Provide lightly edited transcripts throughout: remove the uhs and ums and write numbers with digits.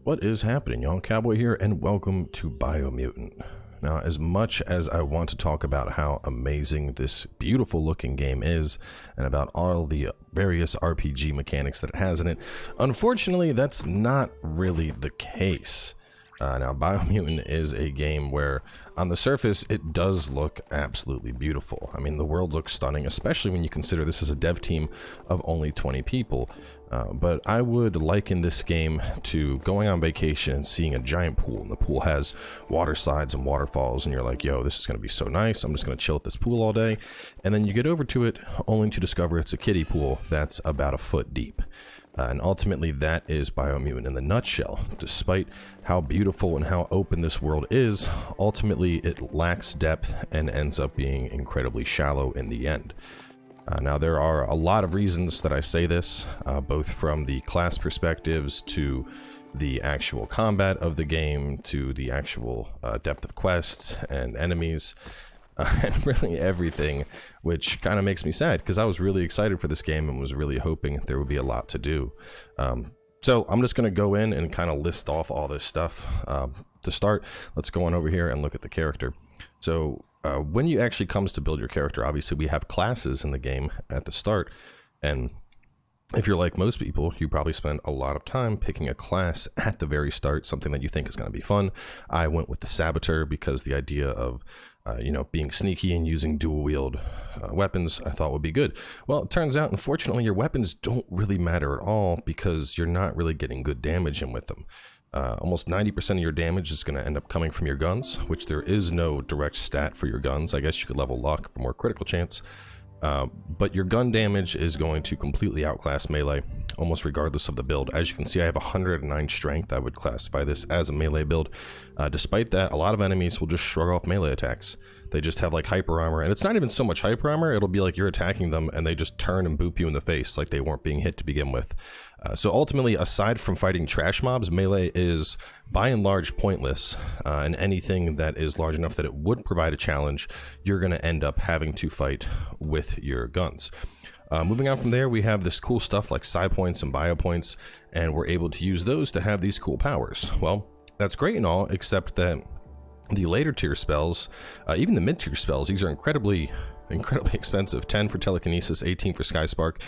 What is happening, y'all? Cowboy here, and welcome to Biomutant. Now, as much as I want to talk about how amazing this beautiful looking game is, and about all the various RPG mechanics that it has in it, unfortunately, that's not really the case. Now, Biomutant is a game where, on the surface, it does look absolutely beautiful. I mean, the world looks stunning, especially when you consider this is a dev team of only 20 people. But I would liken this game to going on vacation and seeing a giant pool, and the pool has water slides and waterfalls, and you're like, yo, this is going to be so nice, I'm just going to chill at this pool all day. And then you get over to it only to discover it's a kiddie pool that's about a foot deep. And ultimately that is Biomutant in the nutshell. Despite how beautiful and how open this world is, ultimately it lacks depth and ends up being incredibly shallow in the end. Now, there are a lot of reasons that I say this, both from the class perspectives to the actual combat of the game to the actual depth of quests and enemies, and really everything, which kind of makes me sad because I was really excited for this game and was really hoping there would be a lot to do. So I'm just going to go in and kind of list off all this stuff. To start, let's go on over here and look at the character. So when you actually comes to build your character, obviously we have classes in the game at the start, and if you're like most people, you probably spend a lot of time picking a class at the very start, something that you think is going to be fun. I went with the Saboteur because the idea of being sneaky and using dual wield weapons I thought would be good. Well, it turns out, unfortunately, your weapons don't really matter at all because you're not really getting good damage in with them. Almost 90% of your damage is going to end up coming from your guns, which there is no direct stat for your guns. I guess you could level luck for more critical chance. But your gun damage is going to completely outclass melee, almost regardless of the build. As you can see, I have 109 strength. I would classify this as a melee build. Despite that, a lot of enemies will just shrug off melee attacks. They just have like hyper armor, and it's not even so much hyper armor, it'll be like you're attacking them and they just turn and boop you in the face like they weren't being hit to begin with. So ultimately, aside from fighting trash mobs, melee is by and large pointless, and anything that is large enough that it would provide a challenge, you're going to end up having to fight with your guns. Moving on from there, we have this cool stuff like psi points and bio points, and we're able to use those to have these cool powers. Well, that's great and all, except that the later tier spells, even the mid tier spells, these are incredibly expensive. 10 for telekinesis, 18 for sky spark.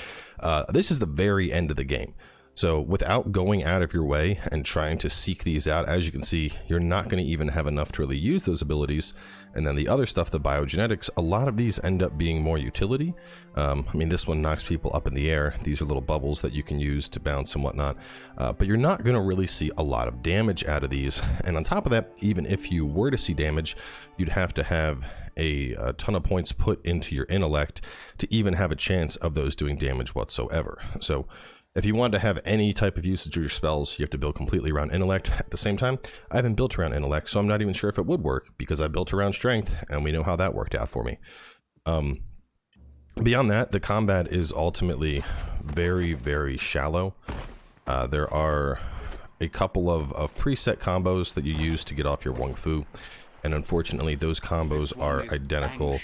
This is the very end of the game. So without going out of your way and trying to seek these out, as you can see, you're not going to even have enough to really use those abilities. And then the other stuff, the biogenetics, a lot of these end up being more utility. I mean, this one knocks people up in the air. These are little bubbles that you can use to bounce and whatnot. But you're not going to really see a lot of damage out of these. And on top of that, even if you were to see damage, you'd have to have a ton of points put into your intellect to even have a chance of those doing damage whatsoever. So if you want to have any type of usage of your spells, you have to build completely around intellect. At the same time, I haven't built around intellect, so I'm not even sure if it would work because I built around strength, and we know how that worked out for me. Beyond that, the combat is ultimately very, very shallow. There are a couple of preset combos that you use to get off your Wung-Fu, and unfortunately those combos are identical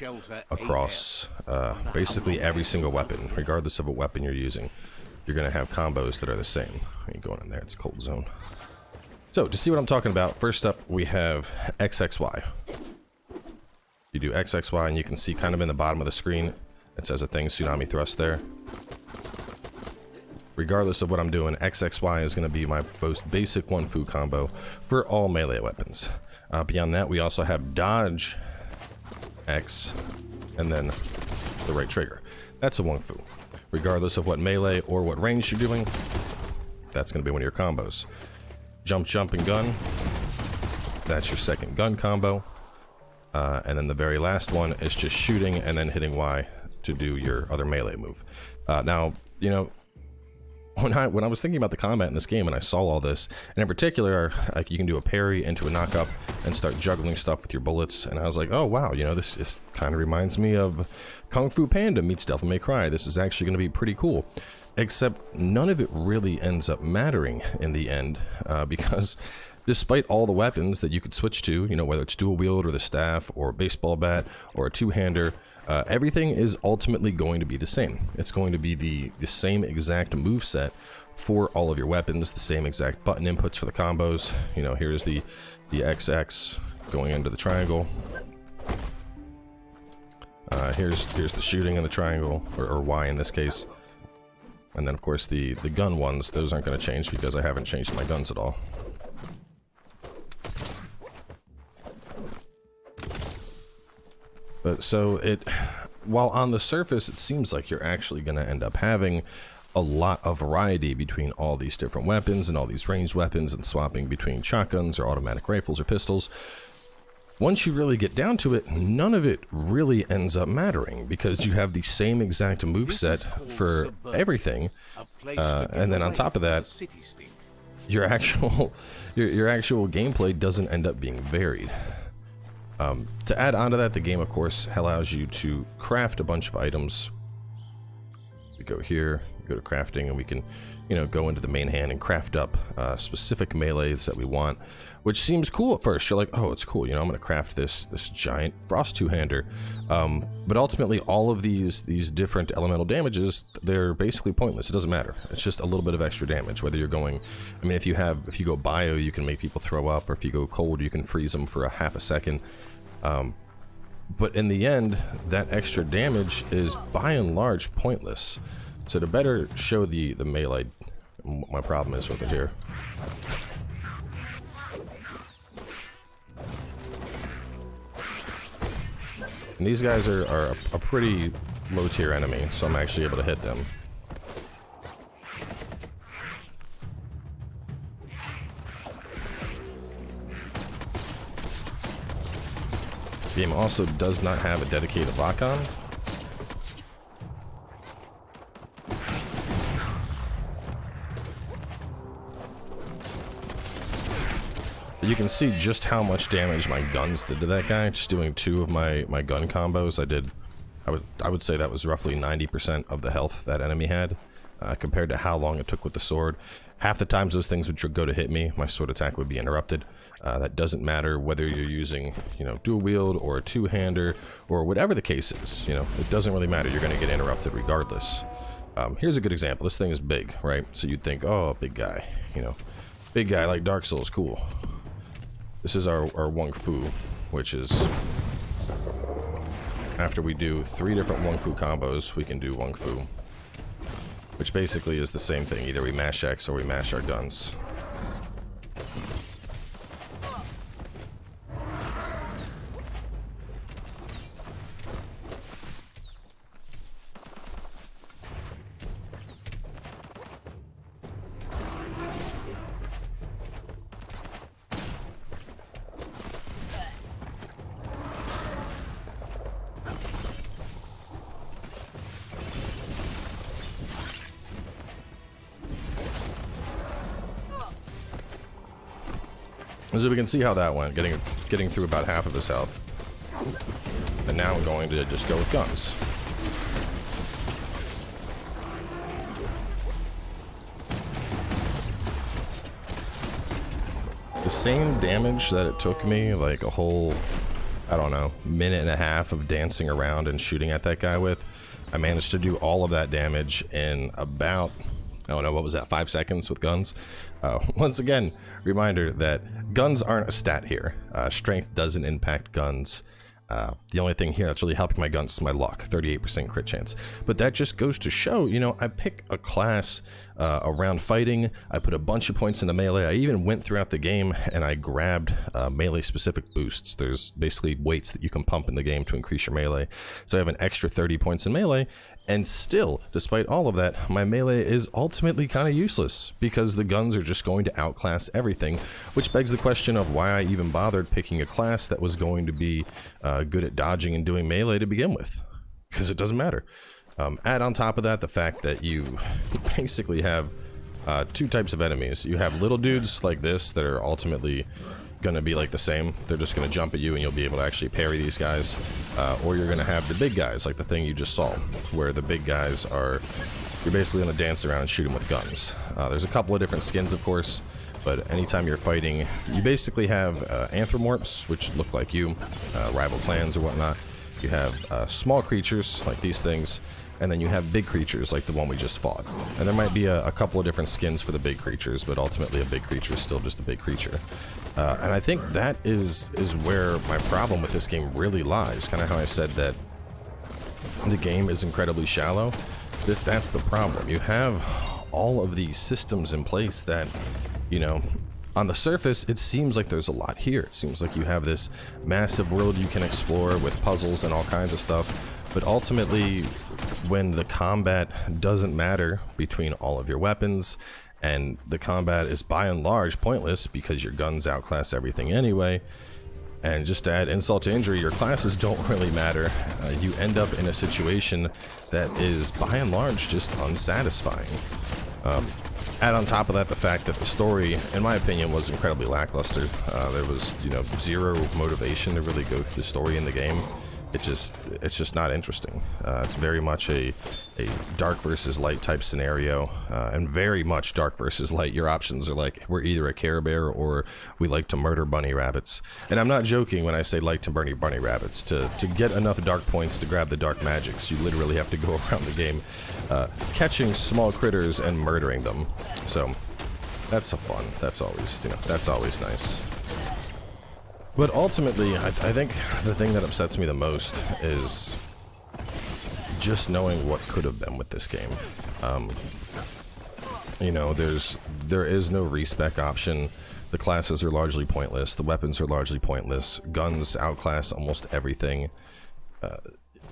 across basically every single weapon, regardless of what weapon you're using. You're going to have combos that are the same. Ain't going in there, it's a cold zone. So, to see what I'm talking about, first up we have XXY. You do XXY and you can see kind of in the bottom of the screen, it says a thing, tsunami thrust there. Regardless of what I'm doing, XXY is going to be my most basic Wung-Fu combo for all melee weapons. Beyond that, we also have dodge X and then the right trigger. That's a Wung-Fu. Regardless of what melee or what range you're doing, that's going to be one of your combos. Jump, jump, and gun. That's your second gun combo. And then the very last one is just shooting and then hitting Y to do your other melee move. Now, you know, when I was thinking about the combat in this game and I saw all this, and in particular, like you can do a parry into a knock-up and start juggling stuff with your bullets, and I was like, oh wow, you know, this kind of reminds me of Kung Fu Panda meets Devil May Cry. This is actually going to be pretty cool. Except none of it really ends up mattering in the end, because despite all the weapons that you could switch to, you know, whether it's dual wield or the staff or a baseball bat or a two-hander, everything is ultimately going to be the same. It's going to be the same exact move set for all of your weapons, the same exact button inputs for the combos. You know, here's the XX going into the triangle. Here's the shooting in the triangle, or Y in this case. And then of course the gun ones, those aren't going to change because I haven't changed my guns at all. But so while on the surface it seems like you're actually going to end up having a lot of variety between all these different weapons and all these ranged weapons and swapping between shotguns or automatic rifles or pistols. Once you really get down to it, none of it really ends up mattering because you have the same exact moveset for everything, and then on top of that, your actual gameplay doesn't end up being varied. To add on to that, the game of course allows you to craft a bunch of items. We go here, go to crafting, and we can, you know, go into the main hand and craft up specific melees that we want, which seems cool at first. You're like, oh, it's cool, you know, I'm gonna craft this giant frost two-hander, but ultimately all of these different elemental damages, they're basically pointless. It doesn't matter. It's just a little bit of extra damage, whether you're going, I mean, if you go bio, you can make people throw up, or if you go cold, you can freeze them for a half a second. But in the end, that extra damage is by and large pointless. So to better show the melee, my problem is with it here. And these guys are a pretty low tier enemy, so I'm actually able to hit them. The game also does not have a dedicated lock-on. You can see just how much damage my guns did to that guy. Just doing 2 of my gun combos, I would say that was roughly 90% of the health that enemy had, compared to how long it took with the sword. Half the times those things would go to hit me, my sword attack would be interrupted. That doesn't matter whether you're using, you know, dual wield or a two-hander or whatever the case is. You know, it doesn't really matter. You're going to get interrupted regardless. Here's a good example. This thing is big, right? So you'd think, oh, big guy, you know, big guy like Dark Souls, cool. This is our Wung-Fu, which is, after we do 3 different Wung-Fu combos, we can do Wung-Fu, which basically is the same thing. Either we mash X or we mash our guns. So we can see how that went, getting through about half of his health. And now I'm going to just go with guns. The same damage that it took me like a whole, I don't know, minute and a half of dancing around and shooting at that guy with, I managed to do all of that damage in about, I don't know, what was that, 5 seconds with guns? Once again, reminder that guns aren't a stat here. Strength doesn't impact guns. The only thing here that's really helping my guns is my luck, 38% crit chance. But that just goes to show, you know, I pick a class around fighting, I put a bunch of points into melee, I even went throughout the game and I grabbed melee specific boosts. There's basically weights that you can pump in the game to increase your melee. So I have an extra 30 points in melee, and still, despite all of that, my melee is ultimately kind of useless because the guns are just going to outclass everything, which begs the question of why I even bothered picking a class that was going to be good at dodging and doing melee to begin with, because it doesn't matter. Add on top of that the fact that you basically have 2 types of enemies. You have little dudes like this that are ultimately gonna be like the same. They're just gonna jump at you and you'll be able to actually parry these guys, or you're gonna have the big guys like the thing you just saw, where the big guys are, you're basically gonna dance around and shoot them with guns. There's a couple of different skins, of course, but anytime you're fighting, you basically have anthropomorphs, which look like you, rival clans or whatnot. You have small creatures like these things, and then you have big creatures like the one we just fought. And there might be a couple of different skins for the big creatures, but ultimately a big creature is still just a big creature. And I think that is where my problem with this game really lies. Kind of how I said that the game is incredibly shallow. That's the problem. You have all of these systems in place that, you know, on the surface, it seems like there's a lot here. It seems like you have this massive world you can explore with puzzles and all kinds of stuff. But ultimately, when the combat doesn't matter between all of your weapons, and the combat is by and large pointless because your guns outclass everything anyway, and just to add insult to injury, your classes don't really matter, you end up in a situation that is by and large just unsatisfying. Add on top of that the fact that the story, in my opinion, was incredibly lackluster. There was, you know, zero motivation to really go through the story in the game. It's just not interesting. It's very much a dark versus light type scenario, and very much dark versus light. Your options are like, we're either a Care Bear or we like to murder bunny rabbits. And I'm not joking when I say like to bunny rabbits. To get enough dark points to grab the dark magics, you literally have to go around the game catching small critters and murdering them. So that's fun. That's always, you know, that's always nice. But ultimately, I think the thing that upsets me the most is just knowing what could have been with this game. You know, there is no respec option. The classes are largely pointless. The weapons are largely pointless. Guns outclass almost everything.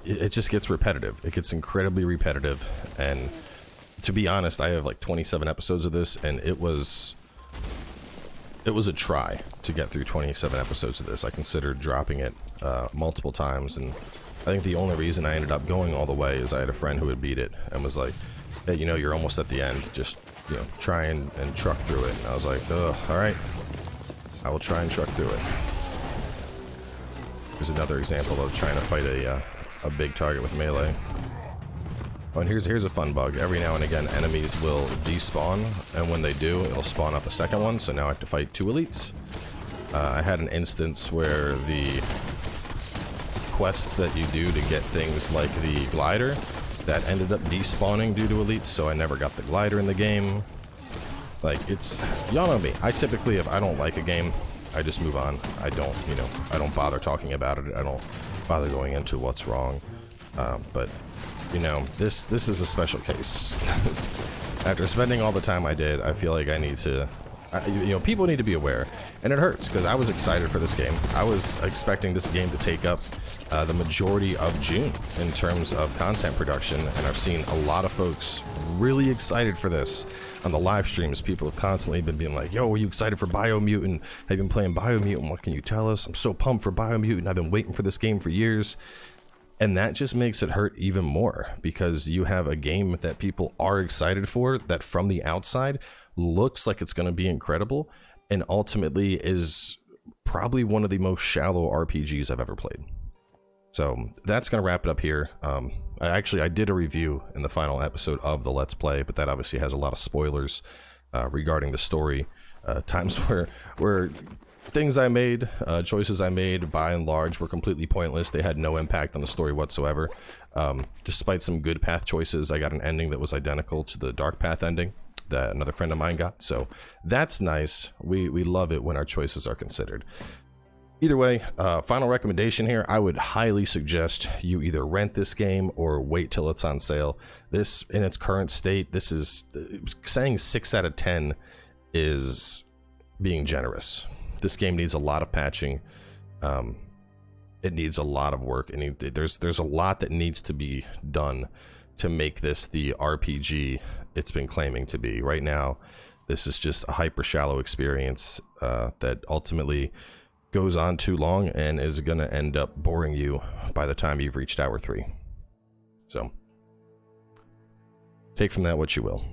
It just gets repetitive. It gets incredibly repetitive. And to be honest, I have like 27 episodes of this, and it was a try to get through 27 episodes of this. I considered dropping it multiple times, and I think the only reason I ended up going all the way is I had a friend who had beat it and was like, hey, you know, you're almost at the end, just, you know, try and truck through it. And I was like, ugh, alright, I will try and truck through it. Here's another example of trying to fight a big target with melee. Oh, and here's a fun bug. Every now and again, enemies will despawn, and when they do, it'll spawn up a second one, so now I have to fight two elites. I had an instance where the quest that you do to get things like the glider, that ended up despawning due to elites, so I never got the glider in the game. Like, it's... y'all know me. I typically, if I don't like a game, I just move on. I don't, you know, I don't bother talking about it. I don't bother going into what's wrong. But... you know, this is a special case. After spending all the time I did, I feel like I need to, you know, people need to be aware. And it hurts, because I was excited for this game. I was expecting this game to take up the majority of June in terms of content production, and I've seen a lot of folks really excited for this. On the live streams, people have constantly been being like, yo, are you excited for Biomutant? Have you been playing Biomutant? What can you tell us? I'm so pumped for Biomutant. I've been waiting for this game for years. And that just makes it hurt even more, because you have a game that people are excited for that from the outside looks like it's going to be incredible, and ultimately is probably one of the most shallow RPGs I've ever played. So that's going to wrap it up here. I did a review in the final episode of the Let's Play, but that obviously has a lot of spoilers regarding the story. Times where things I made, choices I made, by and large, were completely pointless. They had no impact on the story whatsoever. Despite some good path choices, I got an ending that was identical to the dark path ending that another friend of mine got. So that's nice. We love it when our choices are considered. Either way, final recommendation here, I would highly suggest you either rent this game or wait till it's on sale. This, in its current state, this is, saying 6 out of 10 is being generous. This game needs a lot of patching. It needs a lot of work, and there's a lot that needs to be done to make this the RPG it's been claiming to be. Right now, this is just a hyper shallow experience that ultimately goes on too long and is going to end up boring you by the time you've reached hour 3. So, take from that what you will.